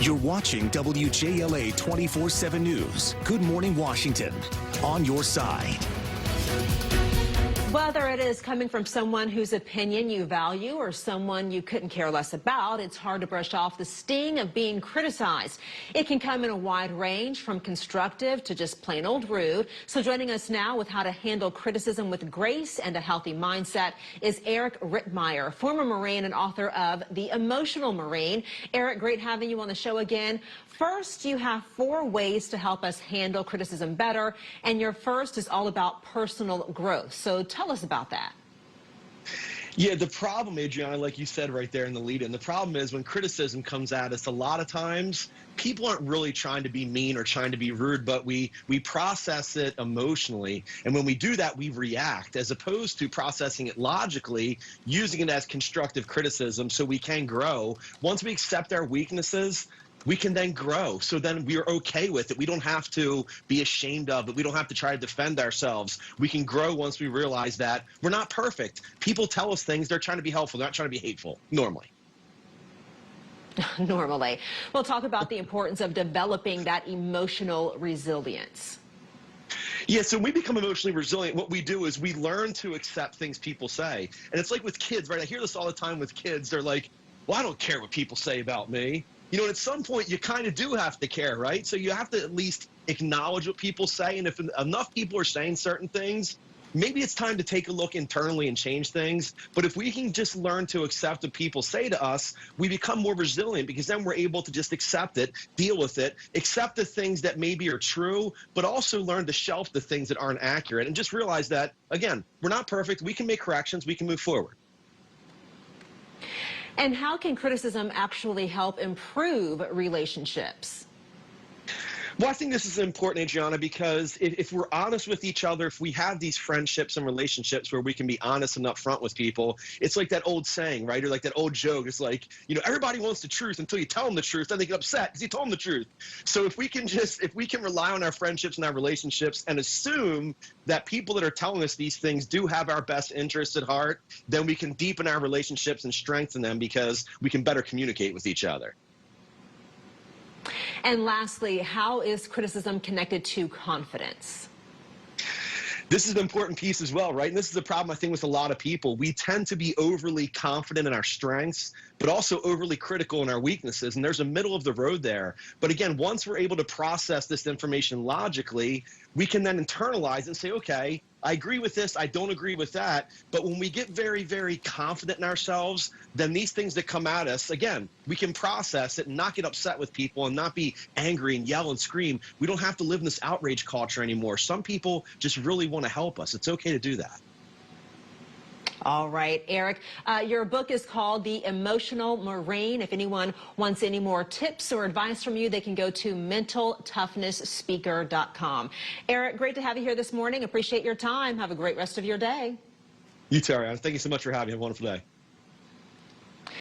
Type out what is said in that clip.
You're watching WJLA 24/7 News. Good Morning Washington. On your side. Whether it is coming from someone whose opinion you value or someone you couldn't care less about, it's hard to brush off the sting of being criticized. It can come in a wide range, from constructive to just plain old rude. So joining us now with how to handle criticism with grace and a healthy mindset is Eric Rittmeyer, former Marine and author of The Emotional Marine. Eric, great having you on the show again. First, you have 4 ways to help us handle criticism better, and your first is all about personal growth. So tell us about that. Yeah, the problem, Adriana, like you said right there in the lead-in, the problem is when criticism comes at us, a lot of times people aren't really trying to be mean or trying to be rude, but we process it emotionally. And when we do that, we react as opposed to processing it logically, using it as constructive criticism so we can grow. Once we accept our weaknesses, we can then grow. So then we are okay with it. We don't have to be ashamed of it. We don't have to try to defend ourselves. We can grow once we realize that we're not perfect. People tell us things. They're trying to be helpful. They're not trying to be hateful, normally. Normally. We'll talk about the importance of developing that emotional resilience. Yeah, so when we become emotionally resilient, what we do is we learn to accept things people say. And it's like with kids, right? I hear this all the time with kids. They're like, well, I don't care what people say about me. You know, at some point, you kind of do have to care, right? So you have to at least acknowledge what people say. And if enough people are saying certain things, maybe it's time to take a look internally and change things. But if we can just learn to accept what people say to us, we become more resilient, because then we're able to just accept it, deal with it, accept the things that maybe are true, but also learn to shelf the things that aren't accurate, and just realize that, again, we're not perfect. We can make corrections. We can move forward. And how can criticism actually help improve relationships? Well, I think this is important, Adriana, because if we're honest with each other, if we have these friendships and relationships where we can be honest and upfront with people, it's like that old saying, right? Or like that old joke. It's like, you know, everybody wants the truth until you tell them the truth. Then they get upset because you told them the truth. So if we can rely on our friendships and our relationships and assume that people that are telling us these things do have our best interests at heart, then we can deepen our relationships and strengthen them, because we can better communicate with each other. And lastly, how is criticism connected to confidence? This is an important piece as well, right? And this is a problem, I think, with a lot of people. We tend to be overly confident in our strengths, but also overly critical in our weaknesses. And there's a middle of the road there. But again, once we're able to process this information logically, we can then internalize and say, okay, I agree with this, I don't agree with that. But when we get very, very confident in ourselves, then these things that come at us, again, we can process it and not get upset with people and not be angry and yell and scream. We don't have to live in this outrage culture anymore. Some people just really want to help us. It's okay to do that. All right, Eric, your book is called The Emotional Marine. If anyone wants any more tips or advice from you, they can go to mentaltoughnessspeaker.com. Eric, great to have you here this morning. Appreciate your time. Have a great rest of your day. You too, Ariana. Thank you so much for having me. Have a wonderful day.